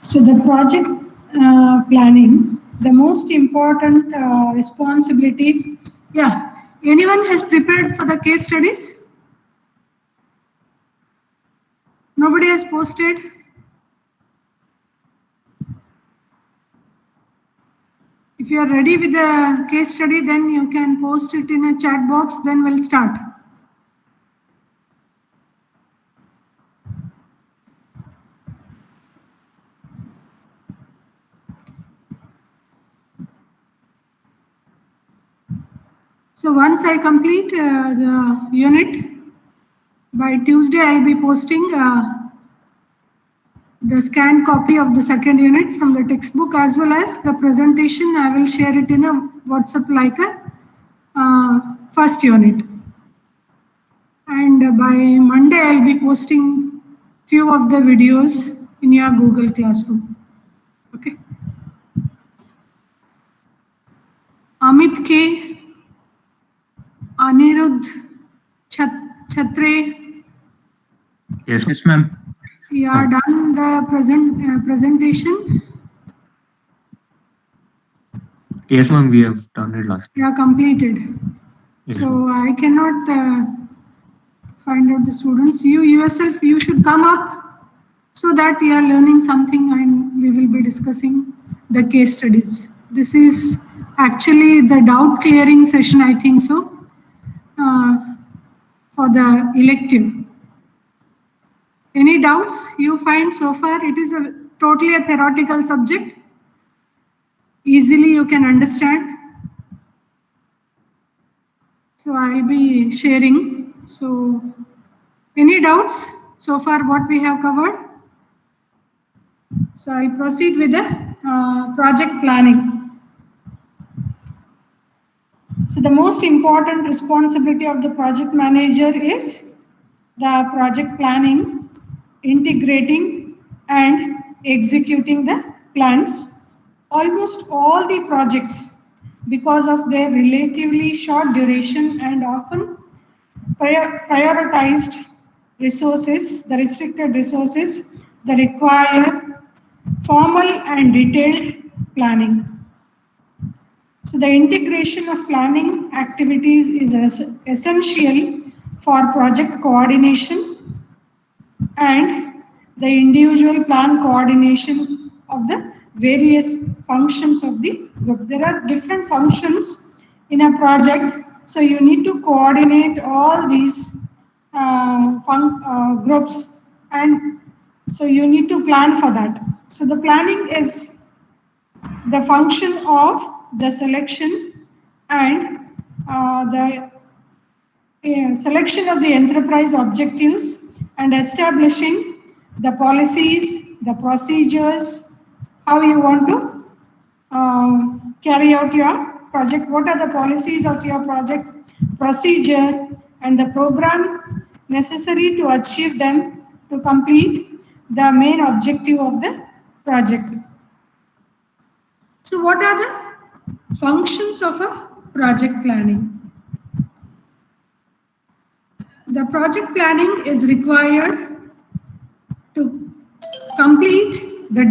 So the project planning, the most important responsibilities. Yeah, anyone has prepared for the case studies? Nobody has posted? If you are ready with the case study, then you can post it in a chat box, then we'll start. So once I complete the unit, by Tuesday I'll be posting the scanned copy of the second unit from the textbook, as well as the presentation. I will share it in a WhatsApp like a first unit. And by Monday I'll be posting few of the videos in your Google Classroom. Okay. Amit K, Anirudh Chhatre. Yes, ma'am. You are done the presentation? Yes, ma'am, we have done it last. You are completed. Yes, so I cannot find out the students. You yourself, you should come up so that you are learning something and we will be discussing the case studies. This is actually the doubt clearing session, I think so, for the elective. Any doubts you find so far? It is totally a theoretical subject. Easily you can understand. So I'll be sharing. So any doubts so far what we have covered? So I'll proceed with the project planning. So the most important responsibility of the project manager is the project planning, integrating and executing the plans. Almost all the projects, because of their relatively short duration and often prioritized resources, the restricted resources, they require formal and detailed planning. So the integration of planning activities is essential for project coordination and the individual plan coordination of the various functions of the group. There are different functions in a project, so you need to coordinate all these groups, and so you need to plan for that. So the planning is the function of the selection and the selection of the enterprise objectives and establishing the policies, the procedures, how you want to carry out your project, what are the policies of your project, procedure, and the program necessary to achieve them to complete the main objective of the project. So what are the functions of a project planning? The project planning is required to complete the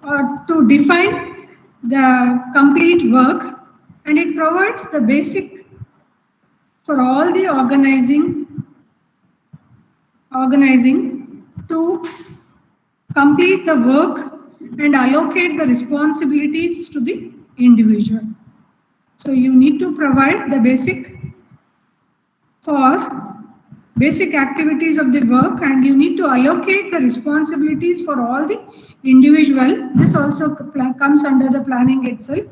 or to define the complete work, and it provides the basic for all the organizing to complete the work and allocate the responsibilities to the individual. So you need to provide the basic activities of the work, and you need to allocate the responsibilities for all the individual. This also comes under the planning itself.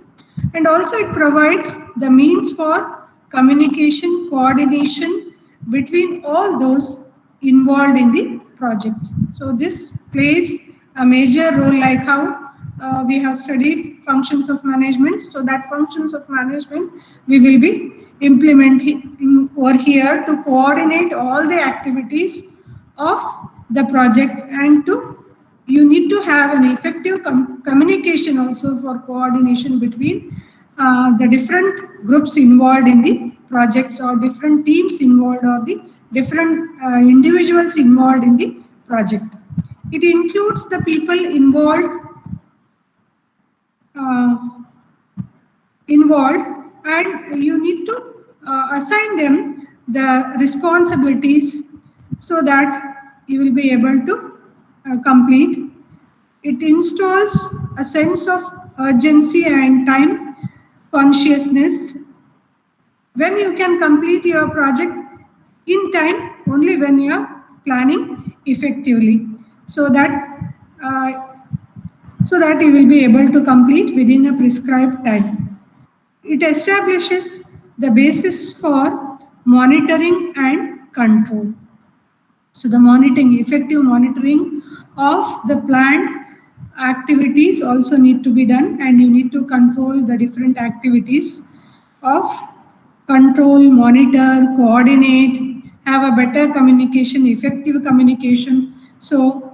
And also it provides the means for communication, coordination between all those involved in the project. So this plays a major role, like how we have studied functions of management. So that functions of management we will be implementing over here to coordinate all the activities of the project, and you need to have an effective communication also for coordination between the different groups involved in the projects, or different teams involved, or the different individuals involved in the project. It includes the people involved, and you need to assign them the responsibilities so that you will be able to complete. It installs a sense of urgency and time consciousness. When you can complete your project in time, only when you are planning effectively, so that you will be able to complete within a prescribed time. It establishes the basis for monitoring and control. So the effective monitoring of the planned activities also need to be done, and you need to control the different activities of control, monitor, coordinate, have a better communication, effective communication. So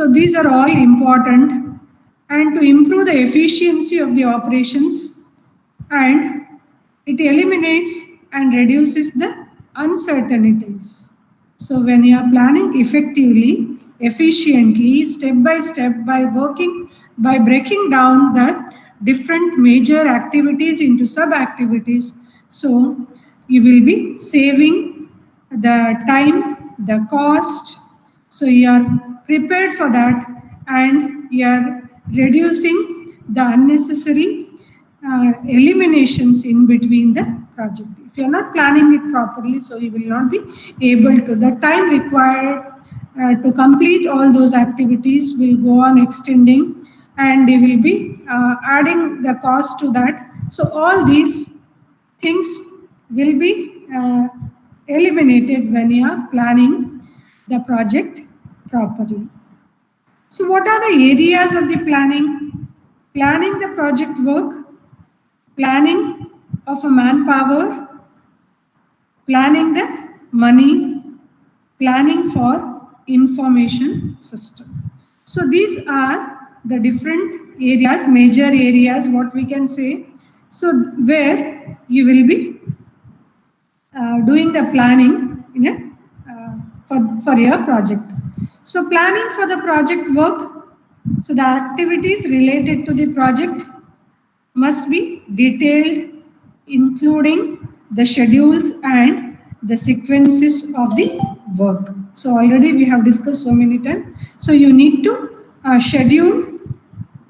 these are all important, and to improve the efficiency of the operations, and it eliminates and reduces the uncertainties. So when you are planning effectively, efficiently, step by step, by breaking down the different major activities into sub-activities, so you will be saving the time, the cost. So you are prepared for that, and you are reducing the unnecessary eliminations in between the project. If you are not planning it properly, so you will not be able to. The time required to complete all those activities will go on extending, and they will be adding the cost to that. So all these things will be eliminated when you are planning the project properly. So what are the areas of the planning? Planning the project work, planning of a manpower, planning the money, planning for information system. So these are the different areas, major areas, what we can say. So where you will be doing the planning in a, for your project. So planning for the project work, so the activities related to the project must be detailed, including the schedules and the sequences of the work. So already we have discussed so many times. So you need to schedule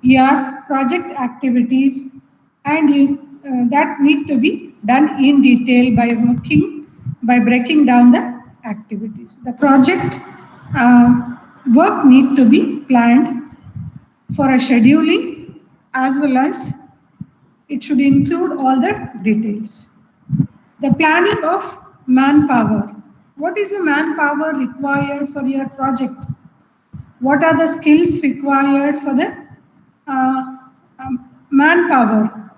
your project activities, and that need to be done in detail by breaking down the activities. The project work need to be planned for a scheduling, as well as it should include all the details. The planning of manpower. What is the manpower required for your project? What are the skills required for the manpower?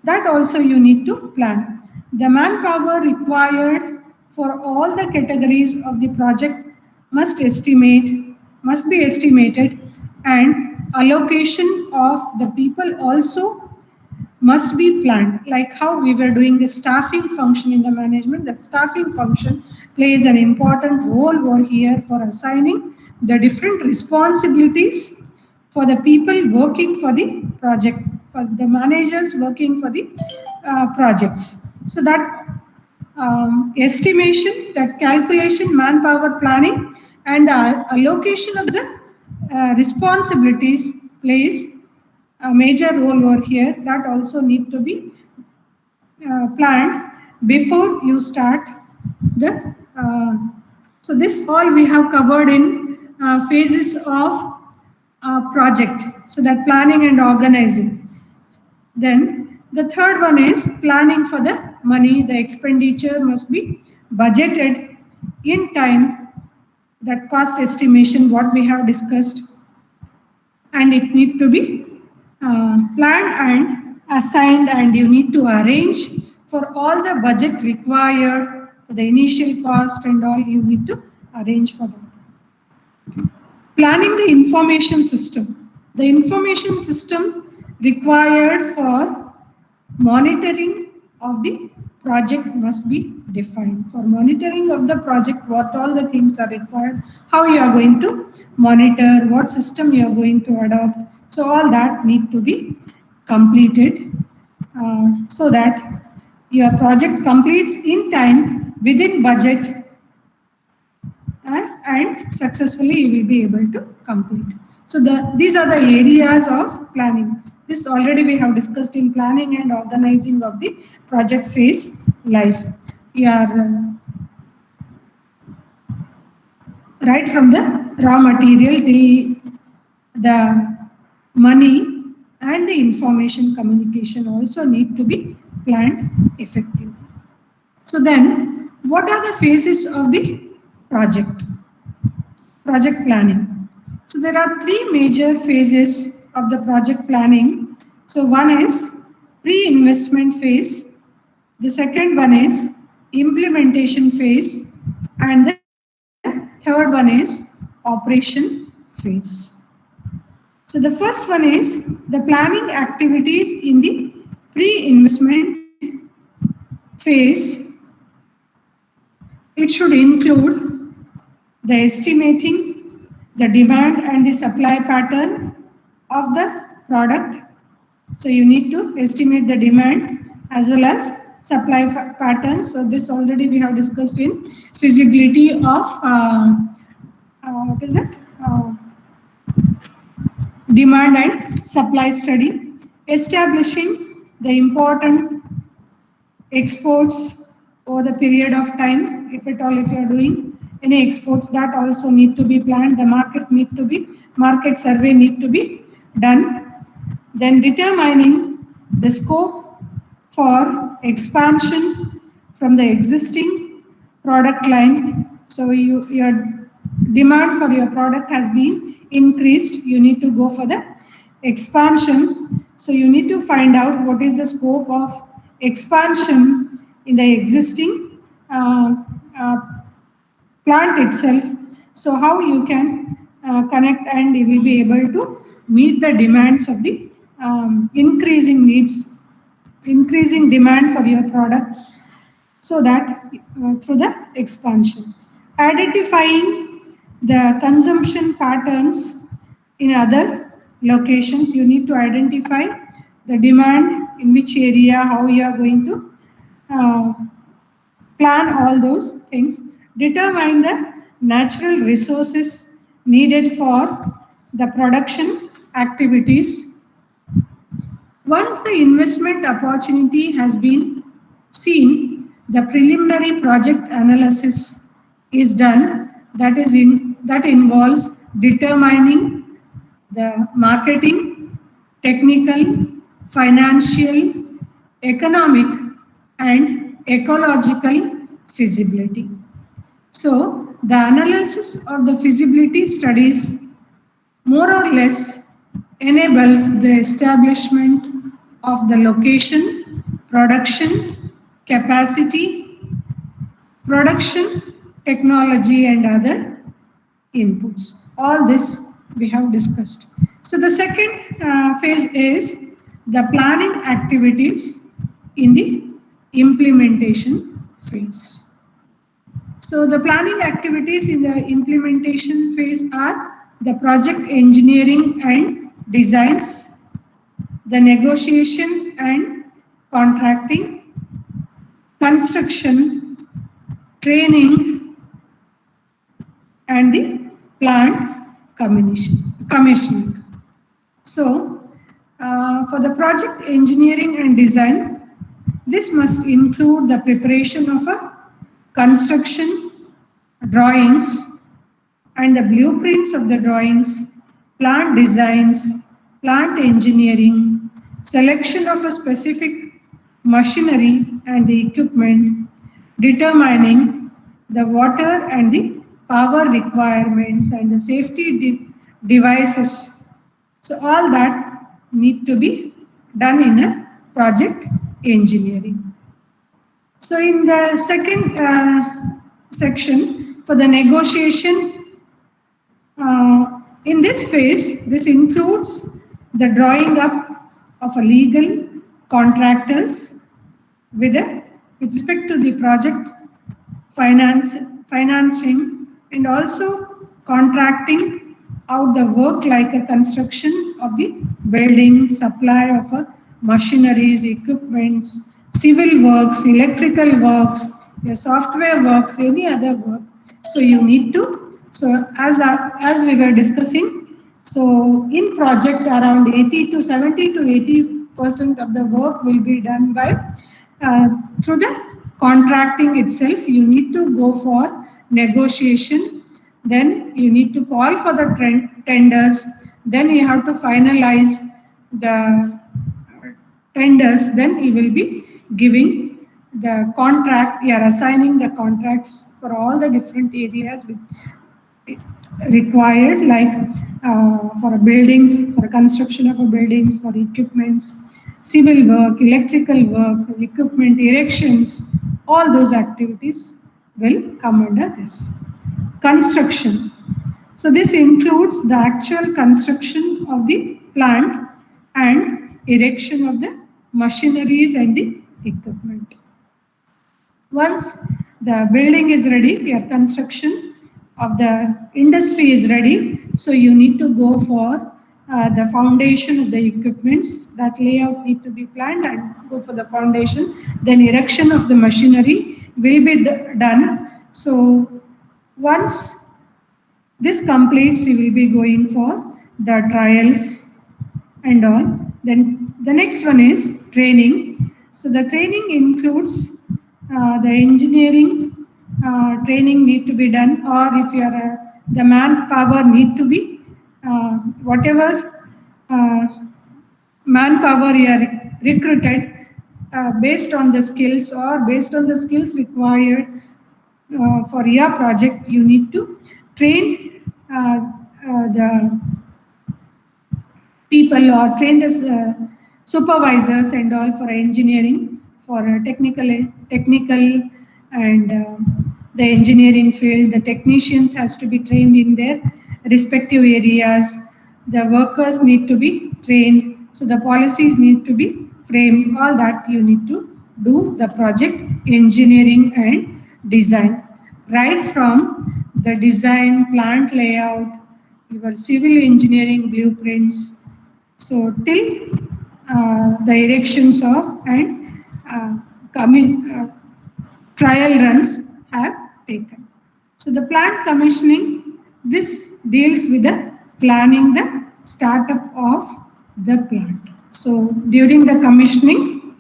That also you need to plan. The manpower required for all the categories of the project must be estimated, and allocation of the people also must be planned. Like how we were doing the staffing function in the management, that staffing function plays an important role over here for assigning the different responsibilities for the people working for the project, for the managers working for the projects. So that estimation, that calculation, manpower planning, and the allocation of the responsibilities plays a major role over here. That also need to be planned before you start the. So this all we have covered in phases of project. So that planning and organizing. Then the third one is planning for the money. The expenditure must be budgeted in time. That cost estimation, what we have discussed, and it need to be planned and assigned, and you need to arrange for all the budget required for the initial cost and all. You need to arrange for that. Planning the information system. The information system required for monitoring of the project must be defined. For monitoring of the project, what all the things are required, how you are going to monitor, what system you are going to adopt. So all that need to be completed so that your project completes in time, within budget, and successfully you will be able to complete. So these are the areas of planning. This already we have discussed in planning and organizing of the project phase life. Right from the raw material till the money and the information communication also need to be planned effectively. So then, what are the phases of the project planning? So there are three major phases of the project planning. So one is pre-investment phase, the second one is implementation phase, and the third one is operation phase. So the first one is the planning activities in the pre-investment phase. It should include the estimating the demand and the supply pattern of the product. So you need to estimate the demand as well as supply patterns. So this already we have discussed in feasibility of what is it? Demand and supply study. Establishing the important exports over the period of time, if at all, if you are doing any exports, that also need to be planned. The market survey need to be done. Then determining the scope for expansion from the existing product line. So your demand for your product has been increased, you need to go for the expansion. So you need to find out what is the scope of expansion in the existing plant itself. So how you can connect and you will be able to meet the demands of the increasing demand for your product, so that through the expansion. Identifying the consumption patterns in other locations, you need to identify the demand in which area, how you are going to plan all those things. Determine the natural resources needed for the production activities. Once the investment opportunity has been seen, the preliminary project analysis is done. That involves determining the marketing, technical, financial, economic, and ecological feasibility. So the analysis of the feasibility studies more or less enables the establishment of the location, production, capacity, production, technology, and other inputs. All this we have discussed. So the second phase is the planning activities in the implementation phase. So the planning activities in the implementation phase are the project engineering and designs, the negotiation and contracting, construction, training, and the plant commissioning. So for the project engineering and design, this must include the preparation of a construction drawings and the blueprints of the drawings, plant designs, plant engineering, selection of a specific machinery and the equipment, determining the water and the power requirements and the safety devices. So all that need to be done in a project engineering. So in the second section, for the negotiation, in this phase, this includes the drawing up of a legal contractors with a with respect to the project financing, and also contracting out the work like a construction of the building, supply of machineries, equipments, civil works, electrical works, software works, any other work. So you need to, so as we were discussing, so in project around 80 to 70 to 80% of the work will be done by through the contracting itself. You need to go for negotiation, then you need to call for the tenders, then you have to finalize the tenders, then you will be giving the contract, you are assigning the contracts for all the different areas required, like for buildings, for construction of buildings, for equipments, civil work, electrical work, equipment erections, all those activities will come under this. Construction. So this includes the actual construction of the plant and erection of the machineries and the equipment. Once the building is ready, your construction of the industry is ready, so you need to go for the foundation of the equipments. That layout need to be planned and go for the foundation. Then erection of the machinery will be done. So once this completes, you will be going for the trials and all. Then the next one is training. So the training includes the engineering training need to be done, or if you are the manpower need to be whatever manpower you are recruited based on the skills or based on the skills required for your project, you need to train the people or train the supervisors and all for engineering, for technical and the engineering field. The technicians has to be trained in their respective areas. The workers need to be trained. So the policies need to be framed. All that you need to do the project engineering and design. Right from the design, plant layout, your civil engineering blueprints, so till the erections of and trial runs have taken. So the plant commissioning, this deals with the planning the startup of the plant. So during the commissioning,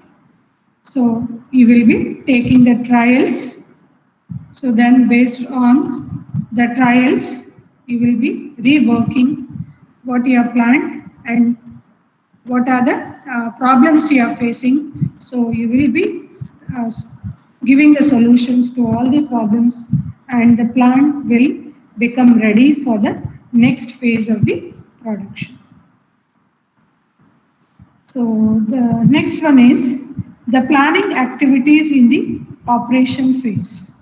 so you will be taking the trials. So then based on the trials, you will be reworking what you have planned and what are the problems you are facing. So you will be giving the solutions to all the problems, and the plant will become ready for the next phase of the production. So the next one is the planning activities in the operation phase.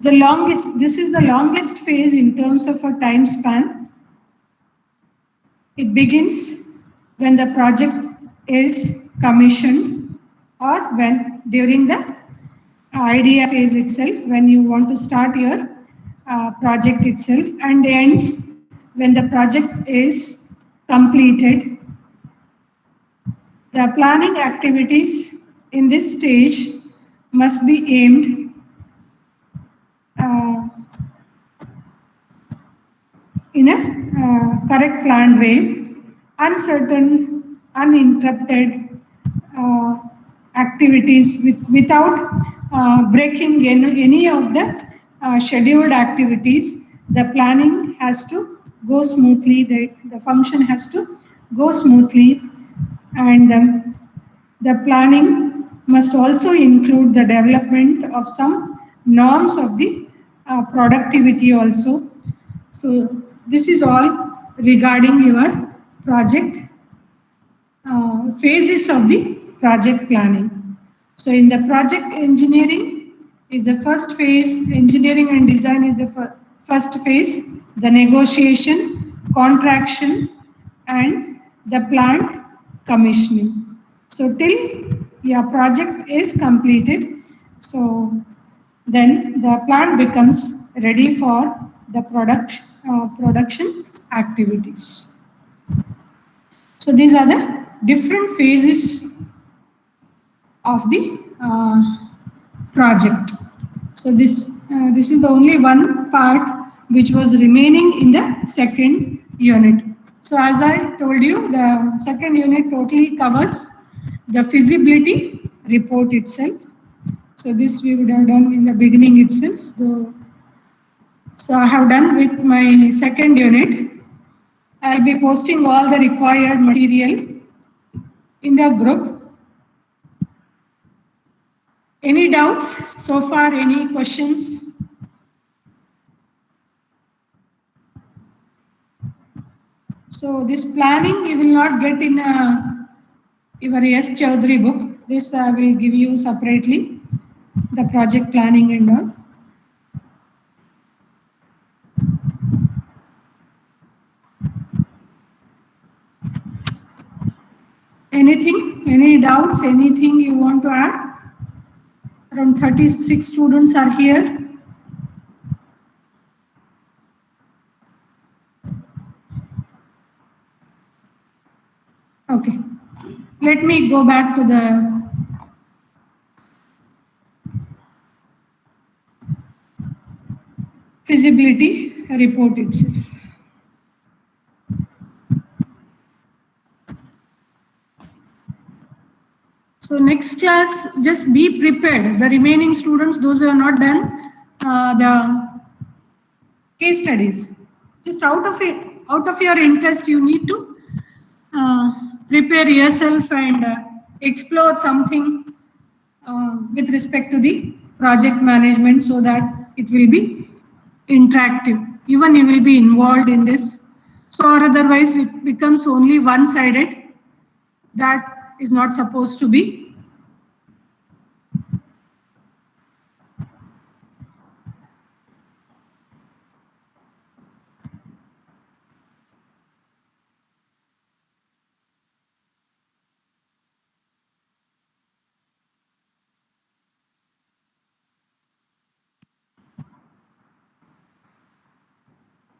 This is the longest phase in terms of a time span. It begins when the project is commissioned, or when during the idea phase itself, when you want to start your project itself, and ends when the project is completed. The planning activities in this stage must be aimed in a correct planned way, uncertain, uninterrupted activities without breaking any of the scheduled activities. The planning has to go smoothly, the function has to go smoothly, and the planning must also include the development of some norms of the productivity also. So this is all regarding your project phases of the project planning. So in the project engineering is the first phase, engineering and design is the first phase, the negotiation, contraction, and the plant commissioning. So till yeah, project is completed. So then the plant becomes ready for the production activities. So these are the different phases of the project. So this is the only one part which was remaining in the second unit. So as I told you, the second unit totally covers the feasibility report itself. So this we would have done in the beginning itself. So I have done with my second unit. I'll be posting all the required material in the group. Any doubts so far? Any questions? So this planning you will not get in your S. Chaudhary book. This I will give you separately, the project planning and all. Anything? Any doubts? Anything you want to add? Around 36 students are here. Okay. Let me go back to the feasibility report itself. So next class, just be prepared. The remaining students, those who have not done the case studies, just out of your interest, you need to prepare yourself and explore something with respect to the project management, so that it will be interactive. Even you will be involved in this. So or otherwise it becomes only one-sided. That is not supposed to be.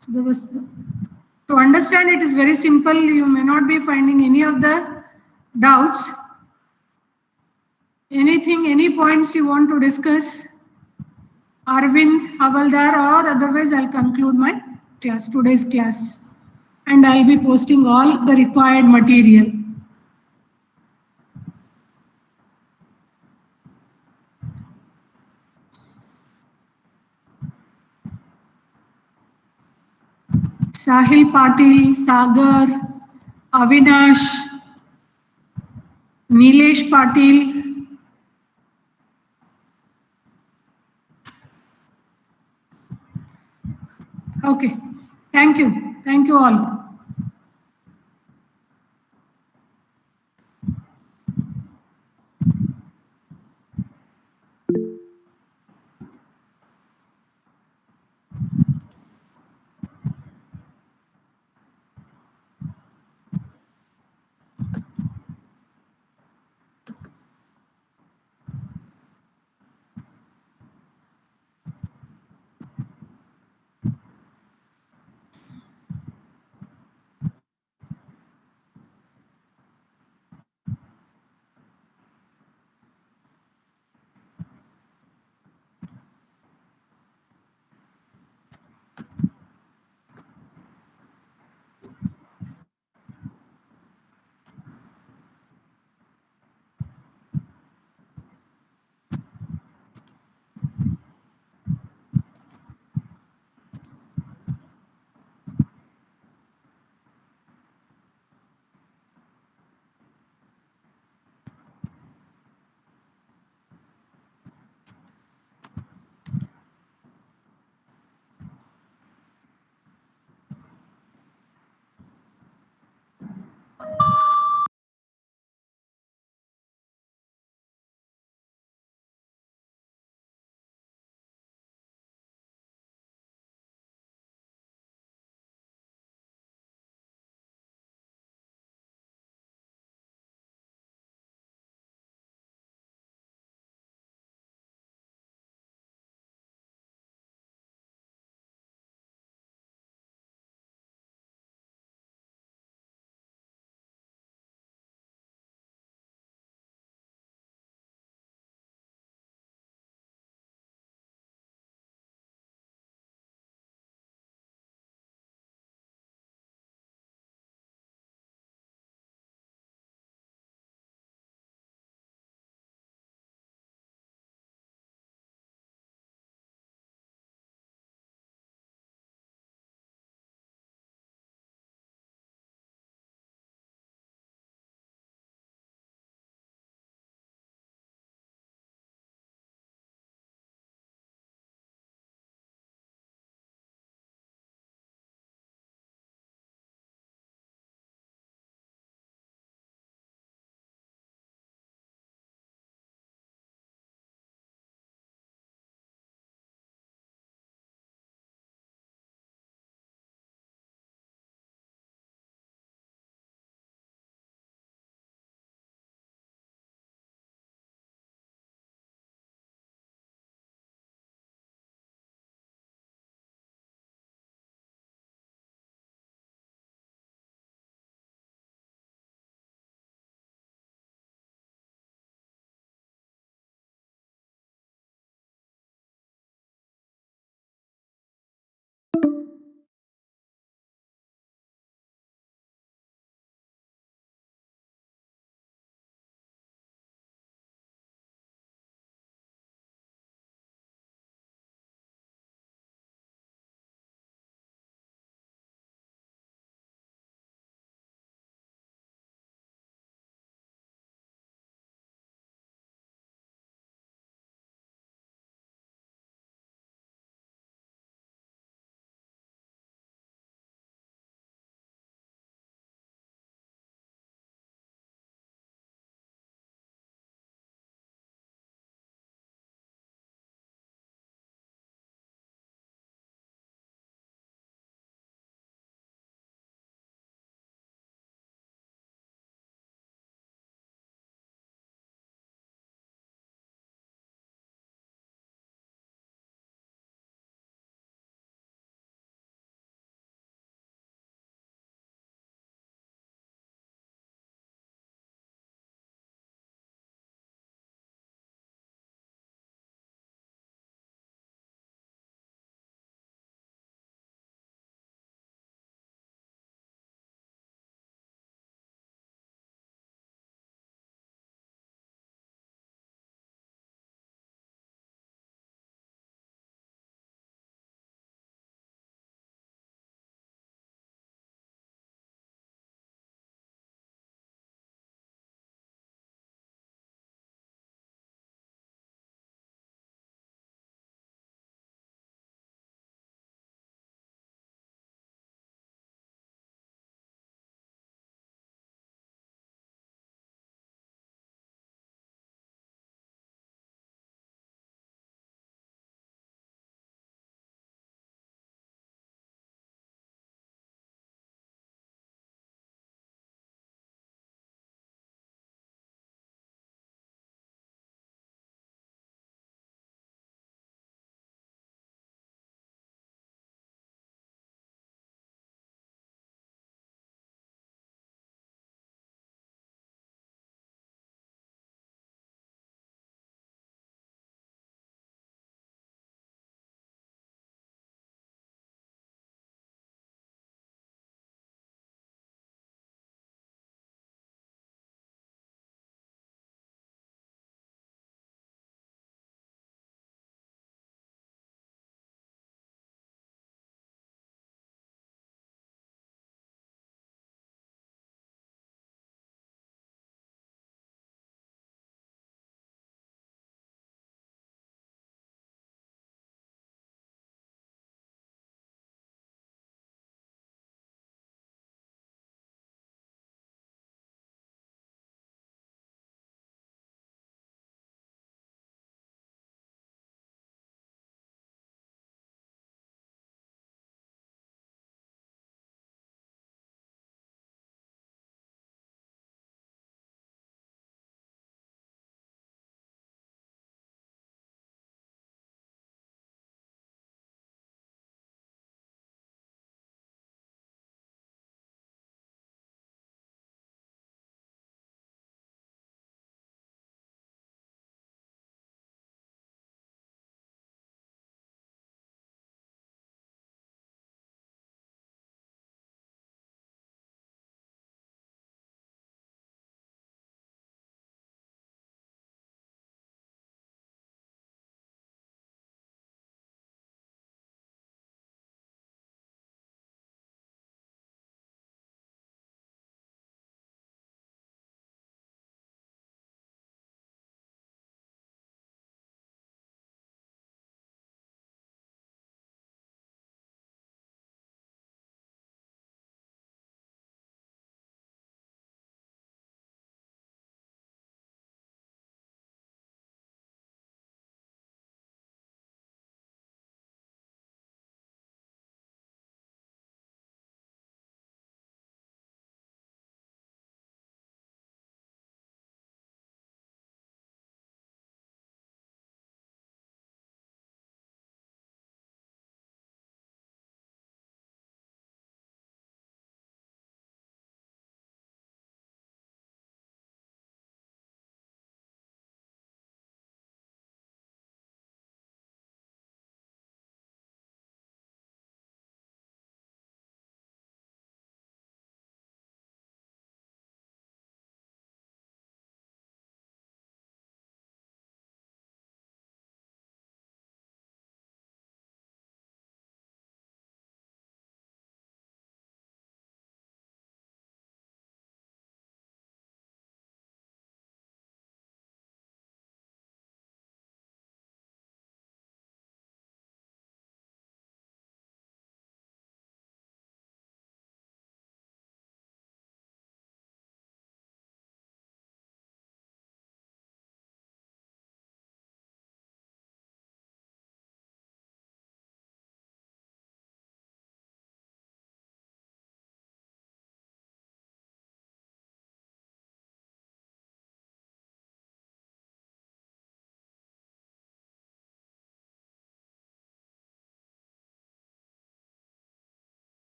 So there was, to understand it is very simple. You may not be finding any of the doubts. Anything, any points you want to discuss? Arvind, Havaldar, or otherwise I'll conclude my class, today's class. And I'll be posting all the required material. Sahil Patil, Sagar, Avinash, Nilesh Patil. Okay, thank you all.